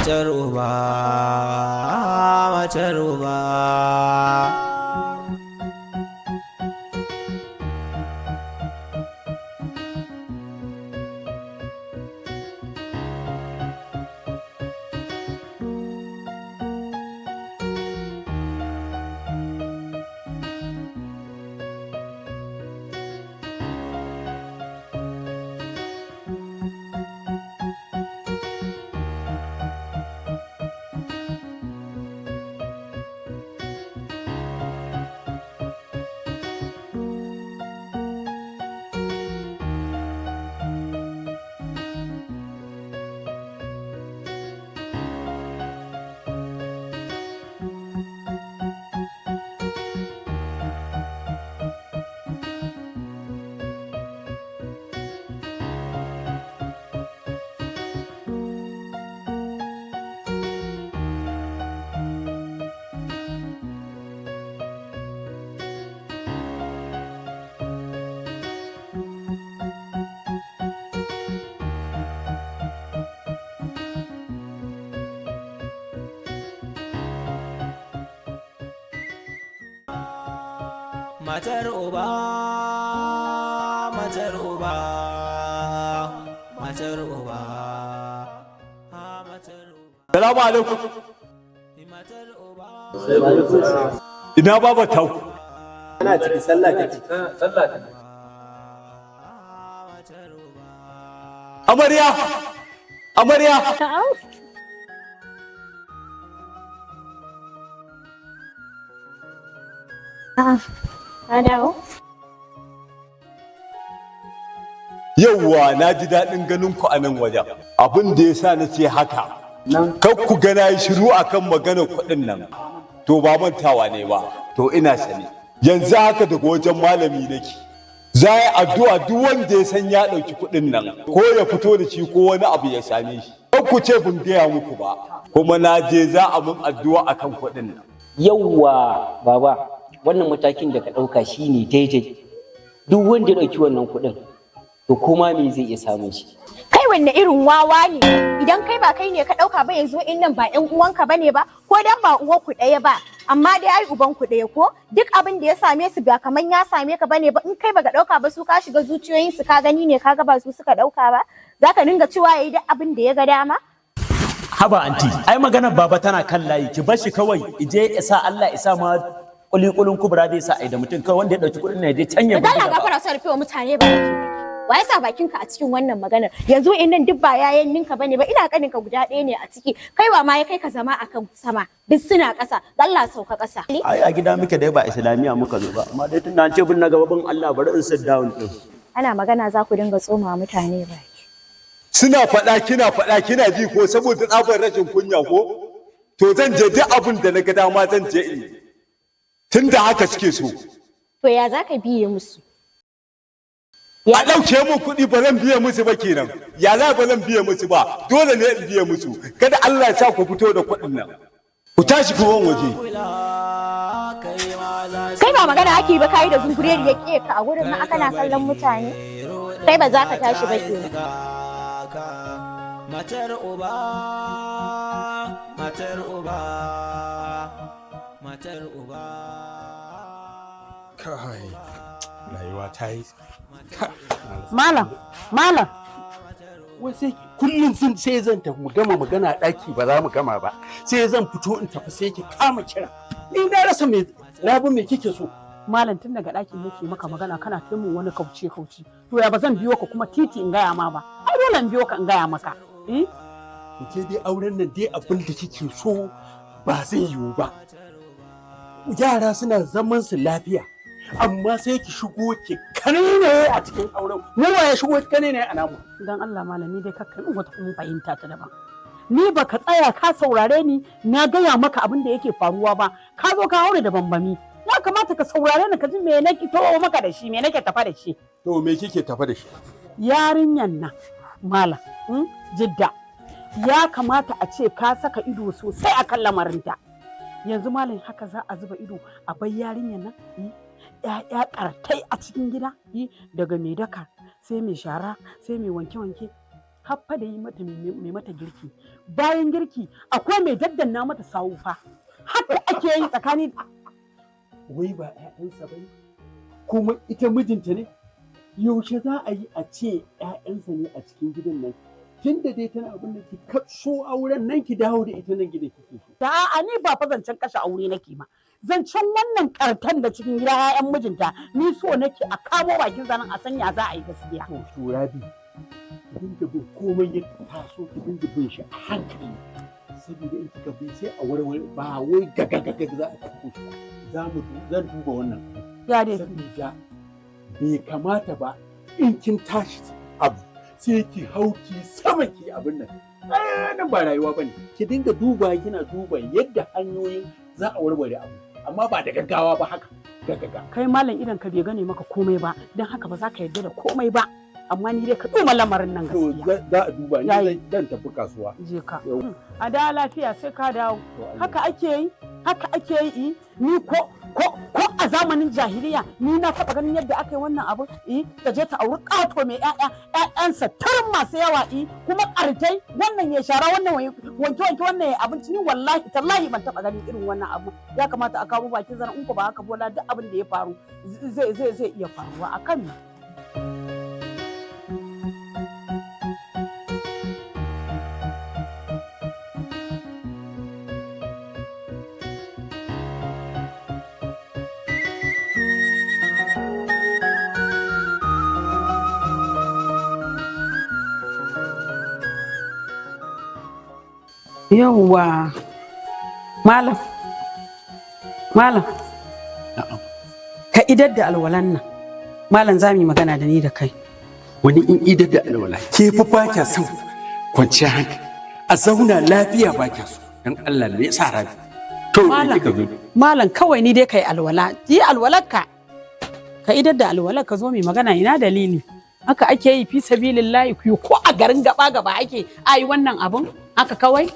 matar uba, matar uba. Matar uba, matar uba, matar uba, matar uba. Salamu alaikum. Matar uba. Ina baba tau. Ana ciki sallah take. Sallah take. Amarya. Amarya. Ka dawo? Yawwa na ji daɗin ganin ku a nan wajen. Abin da ya sa na ce haka. Kar ku gana yi shiru akan maganar kuɗin nan. To ba mantawa ne ba. To ina sani. Yanzu haka daga wajen malami nake. Za yi addu'a duk wanda ya san ya ɗauki kuɗin nan. Ko ya fito da shi ko wani abu ya same shi. Kar ku ce bin gaya muku ba. Kuma na je za a mun addu'a akan kuɗin nan. Yawwa baba. Wannan matakin da ka ɗauka shi ne daidai. Duk wanda ya ɗauki wannan kuɗin, to kuma me zai iya samun shi. Kai wanne irin wawa ne? Idan kai ba kai ne ka ɗauka ba yanzu in nan ba ƴan uwanka bane ba, ko dan ba uwar ku ɗaya ba, amma dai ai uban ku ɗaya ko? Duk abin da ya same su ba kaman ya same ka bane ba, in kai baka ɗauka ba su ka shiga zuciyoyin su ka gani ne kaga ba su suka ɗauka ba, zaka dinga cewa yayi duk abin da ya ga dama. Haba anti, ai maganar baba tana kan layi, ki bar shi kawai, ije isa Allah isa ma kulikulun kubra zai sa ai da mutum kawai wanda ya dauki kudin ne dai canye ba. Dala gafara sa rufe wa mutane ba. Wa ya sa bakinka a cikin wannan maganar? Yanzu in nan duk ba yayan ninka bane ba, ina kanin ka guda ɗaya ne a ciki. Kai wa ma ya kai ka zama akan sama. Duk suna ƙasa. Allah sauka ƙasa. Ai a gida muke dai ba islamiya muka zo ba. Amma dai tunda an ce bin na gaba bin Allah bari in sit down din. Ana magana za ku dinga tsoma mutane ba. Suna faɗa kina ji ko saboda tsabar rashin kunya ko? To zan je duk abin da na ga dama zan je in. Tunda haka suke so. To ya za ka biye musu? A ɗauke mun kuɗi ba zan biye musu ba kenan. Ya za ba zan biye musu ba. Dole ne in biye musu. Kada Allah ya sa ku fito da kuɗin nan. Ku tashi ku wan waje. Kai ba magana ake ba kai da zunguriyar ya ƙe ka a gurin na aka na kallon mutane. Kai ba za ka tashi ba kenan. Matar uba, matar uba. Matar uba. Kai, rayuwa ta yi. Malam. Wai sai kullum sai zan tafi mu gama magana a ɗaki ba za mu gama ba. Sai zan fito in tafi sai ki kama kira. Ni na rasa me rabu me kike so. Malam tun daga ɗakin nake maka magana kana ta min wani kauce. To ya ba zan biyo ka kuma titi in gaya ma ba. Ai dole in biyo ka in gaya maka. Ke dai auren nan dai abin da kike so ba zai yiwu ba. Yara suna zaman su lafiya amma sai ki shigo ki kanene a cikin auren mu ya shigo ki kanene a namu dan Allah malami dai kakkan in wata kuma fahimta ta daban ni baka tsaya ka saurare ni na gaya maka abin da yake faruwa ba ka zo ka aure da bambami ya kamata ka saurare ni ka ji me nake to maka da shi me nake tafa da shi to me kike tafa da shi yarinyan nan malam jidda ya kamata a ce ka saka ido sosai akan lamarinta yanzu malam haka za a zuba ido a bai yarinyar nan ya'ya kartai a cikin gida daga mai daka sai mai shara sai mai wanke-wanke haffa da yi mata mai mata girki. Bayan girki akwai mai daddanna mata sawu fa. Haka ake yi tsakani. Wai ba 'ya'yansa ba ne? Kuma ita mijinta ne? Yaushe za a yi a ce 'ya'yansa ne a cikin gidan nan? Tun da dai tana abin da ki so auren nan ki dawo da ita nan gidan kike so. A'a ni ba fa zancen kashe aure nake ma. Zancen wannan kartan da cikin gida 'ya'yan mijinta ni so nake a kamo bakin zanen a sanya za a yi gaskiya. To Rabi, ki dinga bin komai ya taso ki dinga bin shi a hankali. Saboda in kika bi sai a warware ba wai gagagaga za a tafi shi ba. Zan duba wannan. Ya dai. Saboda bai kamata ba in kin tashi abu sai ki hauki sama ki abin nan. Nan ba rayuwa bane. Ki dinga duba kina duba yadda hanyoyin za a warware abu. Amma ba da gaggawa ba haka. Gaggaga. Kai malam idan ka bai gane maka komai ba, don haka ba za ka yarda da komai ba. Amma ni dai ka duba lamarin nan gaskiya. Za a duba ni zan tafi kasuwa. Je ka. A da lafiya sai ka dawo. Haka ake yi, haka ake yi. Ni ko a zamanin jahiliya ni na taɓa ganin yadda aka yi wannan abu ta je ta auri ƙato mai ƴaƴansa tarin masu yawa kuma ƙartai wannan ya shara wannan wanke wannan ya abinci ni wallahi tallahi ban taɓa ganin irin wannan abu ya kamata a kawo bakin zaren in ko ba haka bola duk abin da ya faru zai iya faruwa akan ni. Yawwa malam ka idar da alwalan nan malam za mu yi magana da ni da kai. Wani in idar da alwala ke fa ba kya son kwanciyar hankali a zauna lafiya ba kya so dan Allah ne ya sa Rabi. To malam kawai ni dai kai alwala yi alwalarka ka idar da alwalar ka zo mu magana ina dalili haka ake yi fi sabilillahi ko a garin gaba ake ayi wannan abun haka kawai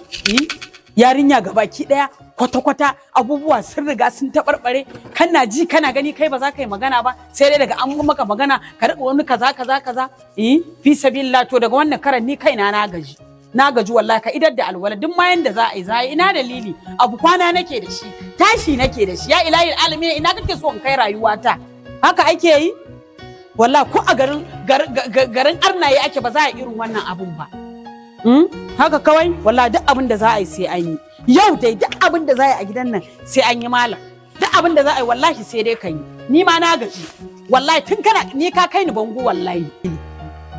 yarinya gabaki daya kwata-kwata abubuwa sun riga sun taɓarɓare kana ji kana gani kai ba za ka yi magana ba sai dai daga an maka magana ka riƙa wani kaza fi sabilillah to daga wannan karan ni kaina na gaji wallahi ka idar da alwala duk ma yanda za a yi ina dalili abu kwana nake da shi tashi nake da shi ya ilahi alamin ina kake so in kai rayuwata haka ake yi wallahi ko a garin arnaye ake ba za a irin wannan abun ba. Haka kawai wallahi duk abin da za a yi sai an yi yau dai duk abin da za a yi a gidan nan sai an yi malam duk abin da za a yi wallahi sai dai kan yi ni ma na gaji wallahi tun kana ni ka kai ni bango wallahi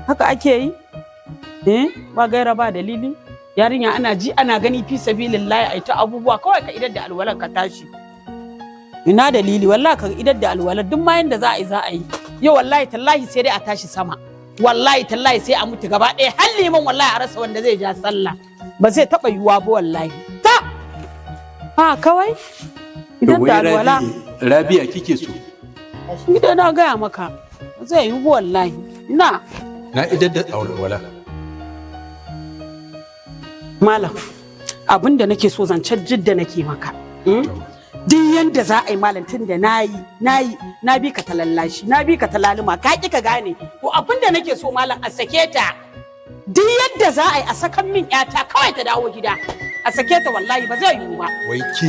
haka ake yi ba gaira ba dalili yarinya ana ji ana gani fi sabilillahi ai ta abubuwa kawai ka idar da alwalar ka tashi ina dalili wallahi ka idar da alwalar duk ma yanda za a yi yau wallahi tallahi sai dai a tashi sama wallahi tallahi sai a mutu gaba ɗaya har liman wallahi a rasa wanda zai ja sallah ba zai taɓa yiwuwa ba wallahi ta ha kawai idan da alwala Rabia kike so idan na gaya maka zai yi wallahi na idan da alwala malam abin da nake so zancen jidda nake maka duk yanda za a yi malantin da na bi ka ta lallashi na bi ka ta laluma ka ki ka gane ko abin da nake so malam a sake ta duk yadda za a yi a sakan min yata kawai ta dawo gida a sake ta wallahi ba zai yiwu ba wai ke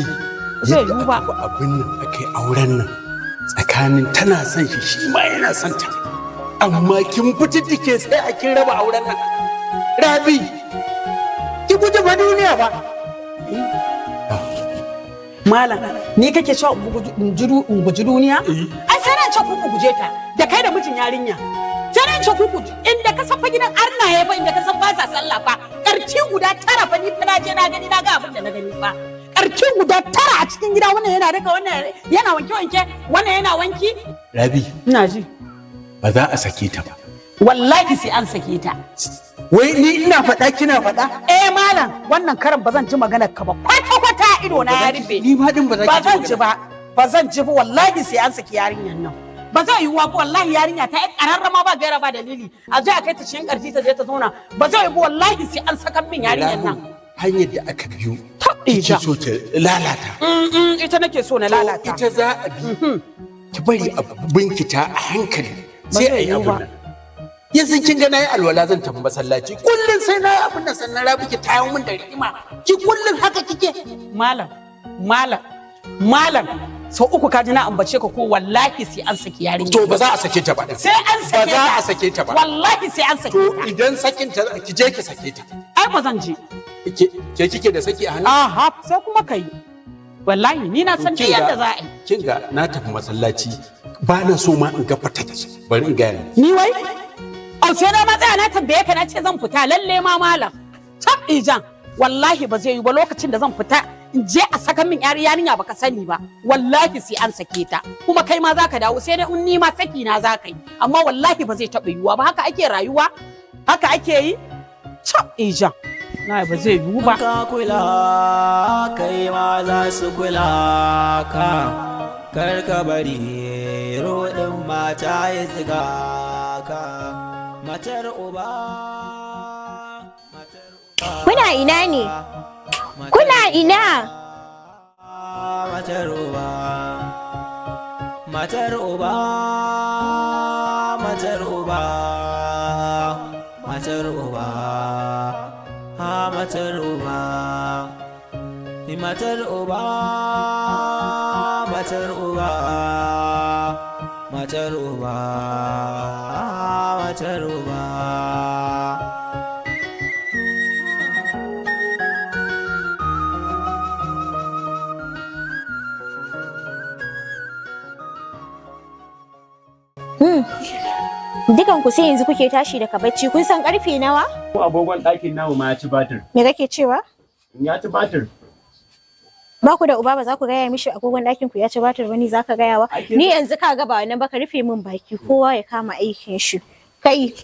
zai yiwu ba abin nan akai auren nan tsakanin tana son shi ma yana son ta amma kin fitike sai a kin raba auren nan Rabi ki guje ba duniya ba malam ni kake cewa in guji duniya ai sai ran ce ku guje ta da kai da mijin yarinya sai ran ce ku inda ka san fa gidan arnaye ba inda ka san ba sa sallah fa karci guda 9 fa ni fa na je na gani na ga abin da na gani fa karci guda 9 a cikin gida wannan yana daka wannan yana wanke wannan yana wanki Rabi ina ji ba za a sake ta ba wallahi sai an sake ta wai ni ina faɗa kina faɗa malam wannan karan ba zan ji maganar ka ba kwata ido na ya rufe ni ma din ba zan ji ba ba zan ji ba wallahi sai an saki yarinyan nan ba zai yiwuwa ba wallahi yarinya ta yi ƙararrama ba gaira ba dalili a je a kai ta cikin ƙarfi ta je ta zauna ba zai yiwu wallahi sai an saka min yarinyan nan hanyar da aka biyo ita so ta lalata ita nake so na lalata ita za a bi ki bari a binkita a hankali sai a yi abin nan yanzu kin ga nayi alwala zan tafi masallaci kullun sai na abin nan sannan rabi ki tayo min da rigima ki kullun haka kike malam sau uku ka ji na ambace ka ko wallahi sai an saki yarinya to ba za a sake ta ba sai an sake ta ba za a sake ta ba wallahi sai an sake to ta idan sakin ta ki je ki sake ta ai ba zan je ke kike da saki a hannu aha sai kuma kai wallahi ni na san yadda za a yi kin ga na tafi masallaci ba na so ma in ga fataki bari in ga ni wai au sai na matsaya na tambaye ka na ce zan fita lalle ma malam tab ijan wallahi ba zai yi ba lokacin da zan fita in je a saka min yarinya baka sani ba wallahi sai an sake ta kuma kai ma zaka dawo sai dai in ni ma saki na zaka yi amma wallahi ba zai taɓa yiwuwa ba haka ake rayuwa haka ake yi tab ijan na ba zai yiwu ba ka kula kai ma za su kula ka kar ka bari rodin mata ya ziga ka matar uba Kuna ina ne? Kuna ina? matar uba matar uba matar uba matar uba matar uba matar uba matar uba matar uba matar uba Dukan ku sai yanzu kuke tashi daga bacci kun san karfe nawa? Ko agogon ɗakin namu ma ya ci batir. Me kake cewa? Ya ci batir. Ba ku da uba ba za ku gaya mishi agogon ɗakin ku ya ci batir wani za ka gaya wa? Ni yanzu ka ga ba wannan ba ka rufe min baki kowa ya kama aikin shi. Kai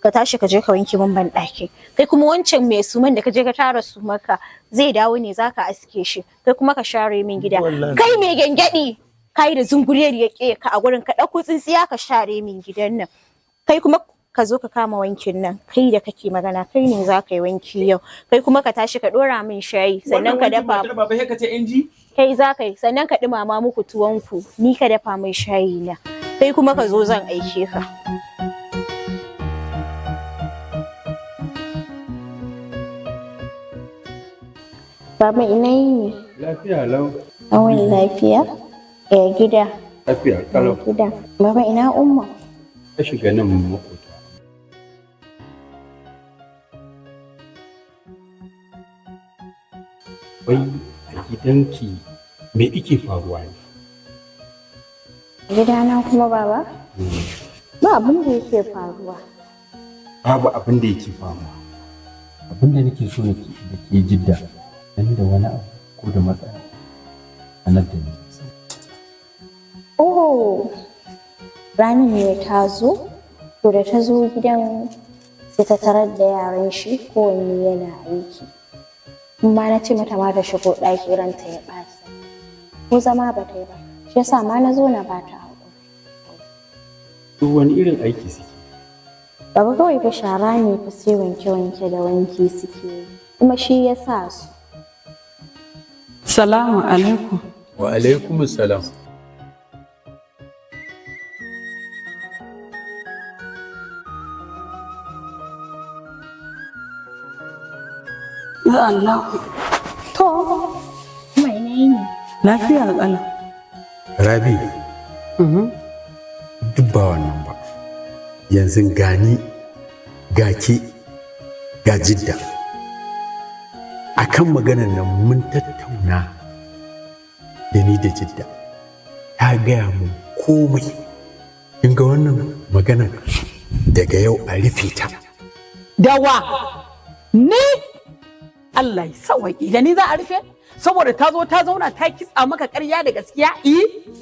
ka tashi ka je ka wanke min ban ɗaki. Kai kuma wancan mai suman da ka je ka tara su maka zai dawo ne za ka aske shi. Kai kuma ka share min gida. Kai mai gyangyaɗi. Kai da zunguriyar ya ke ka a gurin ka ɗauko tsintsiya ka share min gidan nan. Kai kuma ka zo ka kama wankin nan kai da kake magana kai ne za ka yi wanki yau kai kuma ka tashi ka dora min shayi sannan ka dafa kai za ka yi sannan ka dumama muku tuwonku ni ka dafa min shayi na kai kuma ka zo zan aike ka Baba ina yi lafiya lau awon lafiya ya gida lafiya kalau gida Baba ina umma ka shiga nan makota. Wai a gidanki me ike faruwa ne? Gidana kuma baba? Ba abin da yake faruwa. Babu abin da yake faruwa. Abin da nake so da ke jidda dan da wani abu ko da matsala a nan da ni. Oh, ranar ne ta zo, to da ta zo gidan sai ta tarar da yaran shi kowanne yana aiki. Amma na ce mata ma ta shigo ɗaki ranta ya ɓaci. Ko zama ba ta yi ba, shi yasa ma na zo na ba ta haƙuri. Duk wani irin aiki suke? Baba kawai fa shara ne fa sai wanke-wanke da wanki suke yi, kuma shi ya sa su. Salamu alaikum. Wa alaikum salam. Ya Allah. To, mai nayi ne. Lafiya ƙalau. Rabi, duk ba wannan ba. Yanzu gani, ga ke, ga jidda. Akan maganar nan mun tattauna da ni da jidda. Ta gaya mun komai. In ga wannan maganar daga yau a rufe ta. Dawa. Ni Allah ya sawaƙi da ni za a rufe saboda ta zo ta zauna ta kitsa maka ƙarya da gaskiya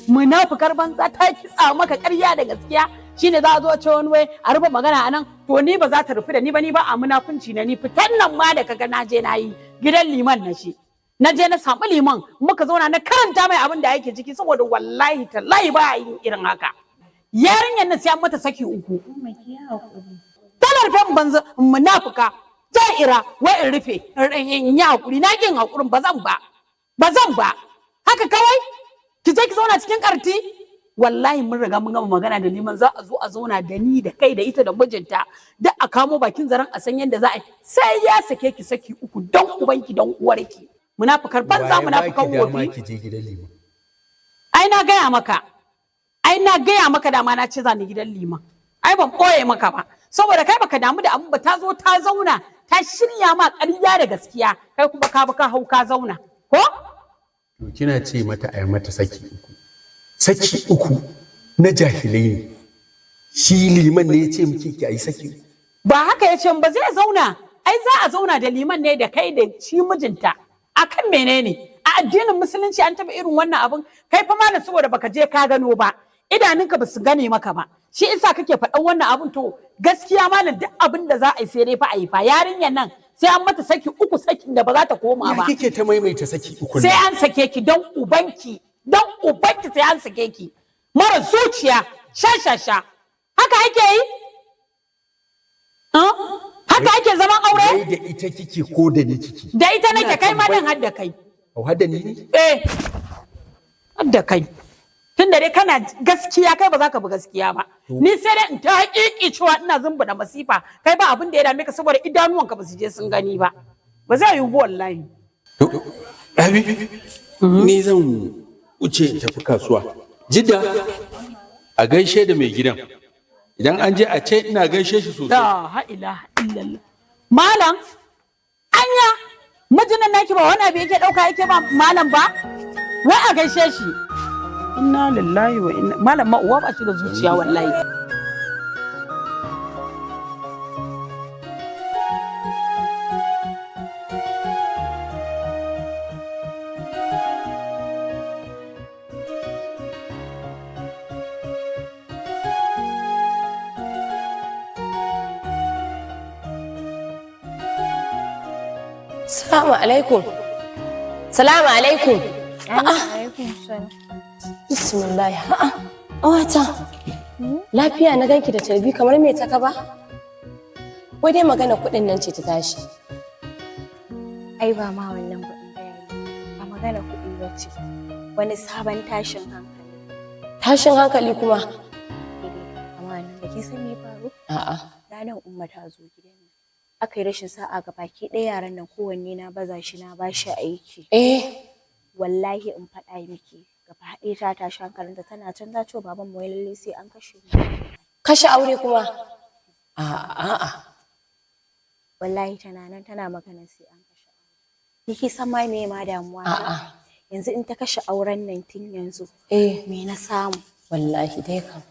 munafukar banza ta kitsa maka ƙarya da gaskiya shine za a zo ce wani wai a rufe magana a nan to ni ba za ta rufe da ni ba a munafunci na ni fitan nan ma da kaga na je na yi gidan liman na shi na je na samu liman muka zauna na karanta mai abin da yake ciki saboda wallahi tallahi ba a yin irin haka yarinyar nan sai an mata saki uku tana rufe banza munafuka ja'ira wai in rufe in yi hakuri na yin hakurin ba zan ba haka kawai ki je ki zauna cikin karti wallahi mun riga mun gama magana da liman za a zo a zauna da ni da kai da ita da mijinta duk a kamo bakin zaren a san yadda za a yi sai ya sake ki saki uku don ubanki don uwarki munafukar banza munafukan wofi ki je gidan liman. ai na gaya maka dama na ce za ni gidan liman ai ban ɓoye maka ba saboda kai baka damu da abu ba ta zo ta zauna ta shirya ma ƙarya da gaskiya kai kuma ka hau ka zauna ko To kina ce mata a yi mata saki uku. Saki uku na jahilai ne. Shi liman ne ya ce miki ki a yi saki uku. ba haka ya ce ba zai zauna ai za a zauna da liman ne da kai da shi mijinta akan menene a addinin musulunci an taɓa irin wannan abin kai fa malam saboda baka je ka gano ba idanunka ba su gane maka ba shi isa kake faɗan wannan abin to gaskiya malam duk abin da za a yi sai dai fa a yi fa yarinyar nan sai an mata saki uku sakin da ba za ta koma ba Ya kike ta maimaita saki uku sai an sake ki don ubanki sai an sake ki mara zuciya sha haka ake yi haka ake zaman aure Wai da ita kike ko da ni kike? da ita nake kai ma din hadda kai Au hadda ni ne? hadda kai tunda dai kana gaskiya kai ba za ka bi gaskiya ba ni sai dai in ta haƙiƙi cewa ina zumbuɗa masifa kai ba abin da ya dame ka saboda idanuwanka ba su je sun gani ba zai yiwu wallahi Abi, ni zan wuce in tafi kasuwa. Jidda a gaishe da mai gidan. Idan an je a ce ina gaishe shi sosai. la ilaha illallah malam anya majinan naki ba wani abu yake dauka yake ba malam ba wai a gaishe shi inna lillahi wa inna malam ma uwa ba shi da zuciya wallahi Salamu alaikum. Salamu alaikum. Bismillah. Awata. Lafiya na ganki da tarbi kamar me ta ba? Wai dai magana kuɗin nan ce ta tashi. Ai ba ma wannan kuɗin bayani. Ba magana kuɗi ba ce. Wani sabon tashin hankali. Tashin hankali kuma? Amma nan da kin san me faru? A'a. Ranar Umma ta zo gidan nan. Aka yi rashin sa'a ga baki ɗaya yaran nan kowanne na baza shi na ba shi aiki. Wallahi in faɗa miki gaba ɗaya ta tashi hankalinta tana can ta ce baban mu lalle sai an kashe mu. Kashe aure kuma? A'a. Wallahi tana nan tana magana sai an kashe aure. Ki san ma me ma damuwa? A'a. Yanzu in ta kashe auren nan tun yanzu. Me na samu? Wallahi dai kam.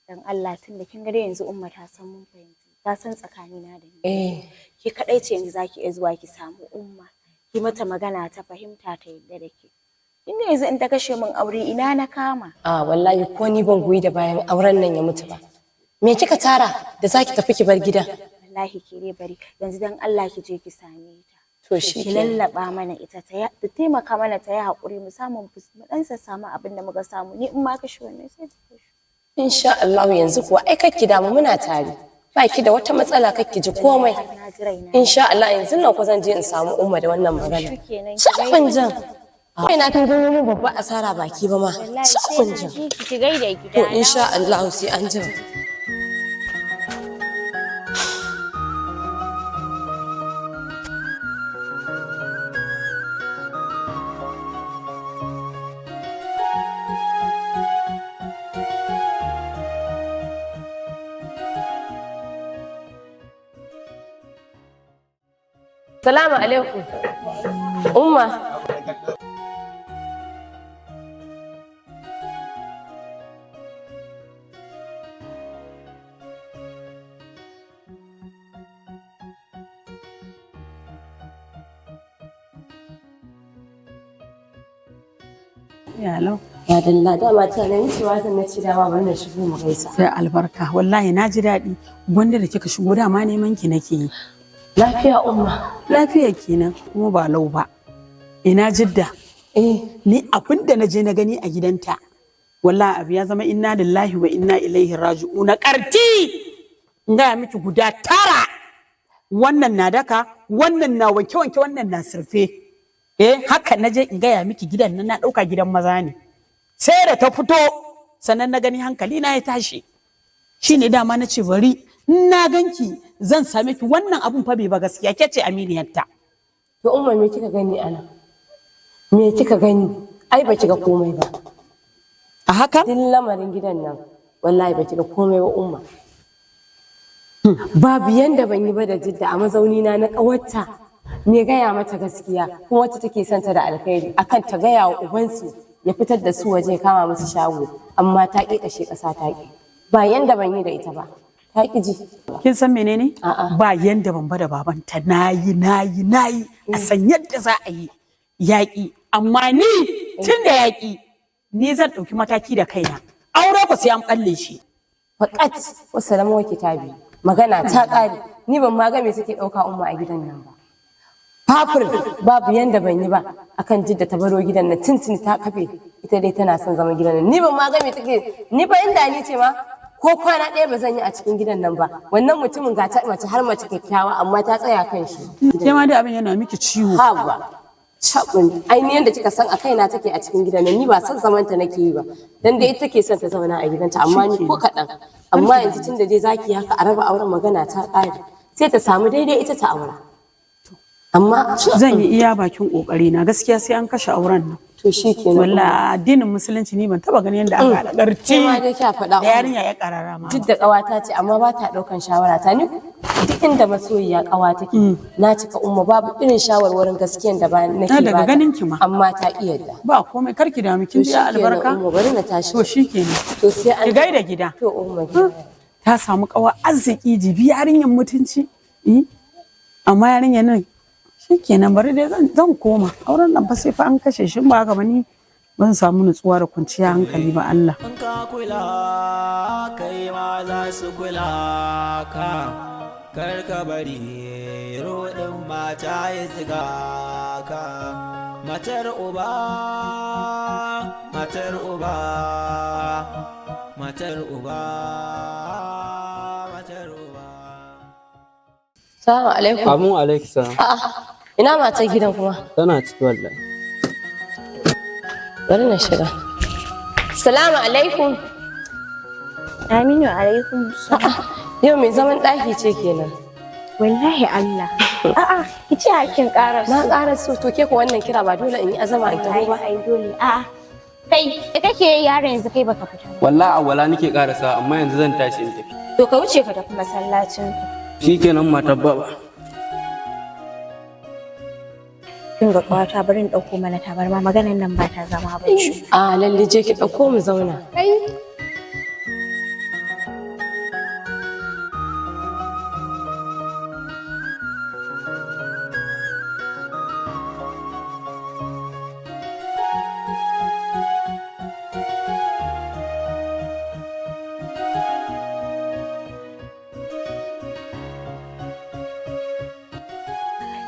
Dan Allah tun da kin ga dai yanzu Umma ta san mun fahimci. Ta san tsakanina da ni. Ki kadai ce yanzu zaki iya zuwa ki samu Umma. Ki mata magana ta fahimta ta yadda da ke. Inda yanzu in ta kashe min aure ina na kama. Wallahi ko ni ban goyi da bayan auren nan ya mutu ba. Me kika tara da zaki tafi ki bar gidan? Wallahi ki dai bari yanzu dan Allah ki je ki same ta. To shi ki lallaba mana ita ta taimaka mana ta yi hakuri mu samu mu dan samu abin da muka samu ni in ma kashe wannan sai ta kashe. Insha Allah yanzu kuwa ai kakki damu muna tare. Ba ki da wata matsala kakki ji komai. Insha Allah yanzu nan ko zan je in samu Umma da wannan magana. Sakon jan. Kai na kan gano mu babba asara baki ba ma. Sakon jan. Ki gaida gida. To insha Allah sai an jira. Salamu alaikum. Umma. Yalo. Ya dalla dama ta nan cewa zan na ci dama bari na shigo mu gaisa. Sai albarka wallahi na ji daɗi gwanda da kika shigo dama neman ki nake yi. Lafiya Umma. Lafiya kenan kuma ba lau ba. Ina Jidda. Ni abin da na je na gani a gidanta. Wallahi abu ya zama inna lillahi wa inna ilaihi raji'un karti. In gaya miki guda 9. Wannan na daka, wannan na wanke wannan na surfe. Haka na je in gaya miki gidan nan na ɗauka gidan maza ne. Sai da ta fito sannan na gani hankali na ya tashi shine dama na ce bari na ganki zan same ki wannan abun fa bai ba gaskiya ke ce aminiyarta. To umma me kika gani ana? Me kika gani? Ai ba ki ga komai ba. A haka? Din lamarin gidan nan wallahi ba ki ga komai ba umma. Babu yanda ban yi ba da Jidda a mazauni na ƙawarta me gaya mata gaskiya kuma wacce take son ta da alkhairi akan ta gaya wa ubansu ya fitar da su waje kama musu shago amma ta ƙi kashe ƙasa ta ƙi. Ba yanda ban yi da ita ba. Ta ƙi ji. Kin san menene? A'a. Ba yanda ban ba da babanta nayi a san yadda za a yi yaƙi amma ni tun da yaƙi ni zan ɗauki mataki da kaina. Aure ku sai an ɓalle shi. Faƙat wasu lamar kitabi. Magana ta ƙare ni ban ma ga me suke ɗauka umma a gidan nan ba. Fafur babu yanda ban yi ba akan Jidda ta baro gidan nan tuntuni ta kafe ita dai tana son zama gidan nan ni ban ma ga me take ni ba inda ni ce ma ko kwana ɗaya ba zan yi a cikin gidan nan ba wannan mutumin ga ta mace har mace kyakkyawa amma ta tsaya kan shi. Ke ma dai abin yana miki ciwo. Haba. Shabun ainihin da kika san a kaina take a cikin gidan nan ni ba son zamanta nake yi ba dan dai take son ta zauna a gidanta amma ni ko kaɗan amma yanzu tun da dai zaki haka a raba auren magana ta ƙare sai ta samu daidai ita ta aura amma zan yi iya bakin kokari na gaskiya sai an kashe auren nan. to shikenan wallahi addinin musulunci ni ban taba ganin yadda aka alagarci ma dai kya faɗa da yarinya ya karara ma duk da ƙawata ce amma ba ta ɗaukan shawara ta ni duk inda masoyiya ƙawa take na cika umma babu irin shawarwarin gaskiyan da ba nake ba daga ganin ki ma amma ta iya da ba komai karki da miki ya albarka umma bari na tashi to shikenan to sai an ki gaida gida to umma ta samu ƙawa arziki jibi yarinyan mutunci amma yarinyar nan shikenan bari dai zan koma auren nan fa sai fa an kashe shi ba haka ba ni ban samu nutsuwa da kwanciya hankali ba Allah. In ka kula kai ma za su kula ka kar ka bari rodin mata ya ziga ka matar uba matar uba matar uba matar uba. Assalamu alaikum. Amin alaikum salam. Ina matar gidan kuma? Tana ciki wallahi. Bari na shiga. Assalamu alaikum. Aminu alaikum. Yau mai zaman ɗaki ce kenan. Wallahi Allah. A'a, ki ce hakin ƙara Na ƙara so to ke ko wannan kira ba dole in yi azama in taho ba. Ai dole. A'a. Kai, da kake yaro yanzu kai baka fita. Wallahi awwala nake karasa amma yanzu zan tashi in tafi. To ka wuce ka tafi masallacin. Shikenan matar baba. Kin ga kwata bari in dauko mana tabarma maganan nan ba ta zama ba ce. A lalle je ki dauko mu zauna. Kai.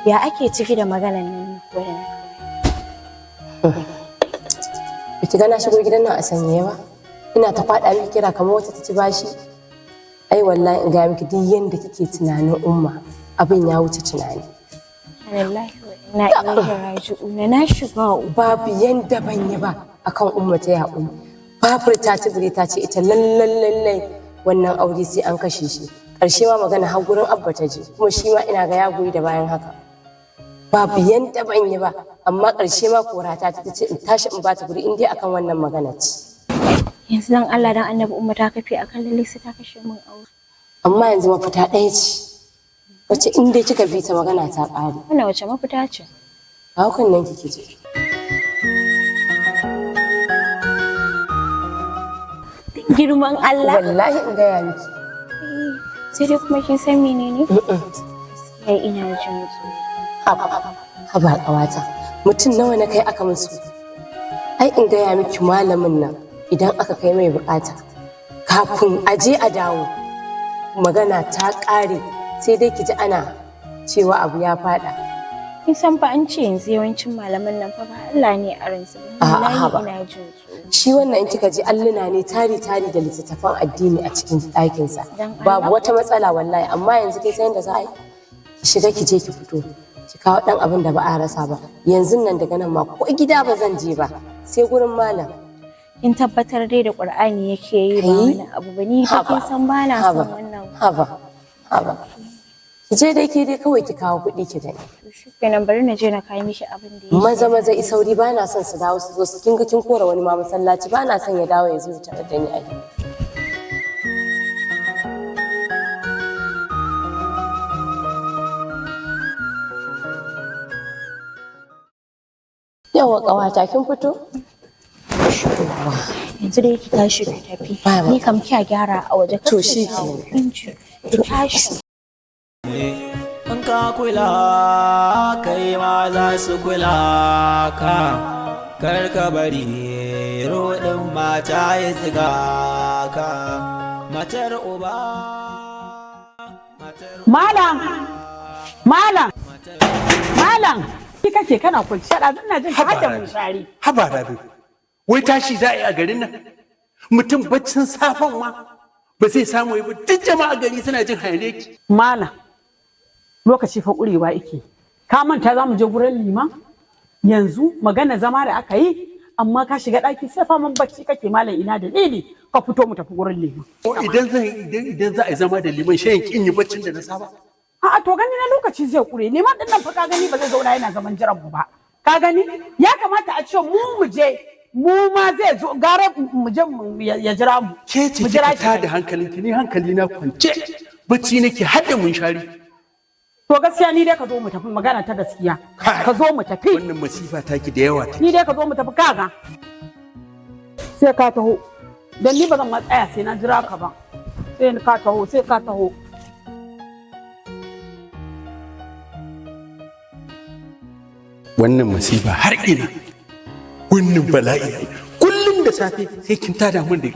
Ya ake ciki da maganan nan ko da Biki ga na shigo gidan nan a sanye ba? Ina ta faɗa miki kira kamar wata ta ci bashi. Ai wallahi in ga miki duk yanda kike tunanin umma abin ya wuce tunani. Wallahi na ilaihi raji'una na shiga babu yanda ban yi ba akan umma ta ya umma. Babur ta tibire ta ce ita lallai wannan aure sai an kashe shi. Ƙarshe ma magana har gurin abba ta je kuma shi ma ina ga ya goyi da bayan haka. Babu yanda ban yi ba amma ƙarshe ma korata ta ce in tashi in bata guri in dai akan wannan magana ce. Yanzu dan Allah dan Annabi umma ta kafe akan lalle sai ta kashe min aure. Amma yanzu mafita ɗaya ce. Wace in dai kika bi ta magana ta ƙare. Wannan wace mafita ce? A hakan nan kike ji. Girman Allah. Wallahi in gaya miki. Sai dai kuma kin san menene? Sai ina jin tsoro. Haba ƙawata. Mutum nawa na kai aka musu. Ai in gaya miki malamin nan idan aka kai mai bukata kafin aje a dawo magana ta ƙare sai dai ki ji ana cewa abu ya faɗa. Kin san fa an ce yanzu yawancin malaman nan fa ba Allah ne a ransu ba. Wallahi ina jin tsoro. Shi wannan in kika ji alluna ne tari da littattafan addini a cikin ɗakinsa. Babu wata matsala wallahi amma yanzu kai san da za a yi. Ki shiga ki je ki fito. Ki kawo ɗan abin da ba a rasa ba. Yanzu nan daga nan ma ko gida ba zan je ba sai gurin malam. in tabbatar dai da Qur'ani yake yi ba wani abu ba ni fa kin san ba na son wannan haba ki je dai ke dai kawai ki kawo kuɗi ki dai kenan bari na je na kai mishi abin da yake maza isauri ba na son su dawo su zo su kinga kin kora wani ma masallaci ba na son ya dawo ya zo ya tarar da ni a gida yawa ƙawata kin fito yanzu dai ki tashi ki tafi ni kam kya gyara a waje to shi ke ki tashi in ka kula kai ma za su kula ka kar ka bari rodin mata ya ziga ka matar uba malam ki kake kana kwanci da ina jin ka hadda mun shari haba rabi wai tashi za a yi a garin nan mutum baccin safan ma ba zai samu yi ba duk jama'a gari suna jin hayane ki malam lokaci fa ƙurewa yake ka manta za mu je gurin liman yanzu magana zama da aka yi amma ka shiga ɗaki sai faman bacci kake malam ina dalili ka fito mu tafi gurin liman idan za a yi zama da liman shayin kin yi baccin da na saba a'a to gani na lokaci zai ƙure liman din nan fa ka gani ba zai zauna yana zaman jiran mu ba ka gani ya kamata a ce mu je mu ma zai zo gara mu je ya jira mu ke ce kika tada hankalinki ni hankali na kwance bacci nake hadda mun shari to gaskiya ni dai ka zo mu tafi magana ta gaskiya ka zo mu tafi wannan masifa taki da yawa ni dai ka zo mu tafi kaga sai ka taho dan ni ba zan ma tsaya sai na jira ka ba sai ka taho wannan masifa har ina wannan bala'i kullum da safe sai kin tada mun da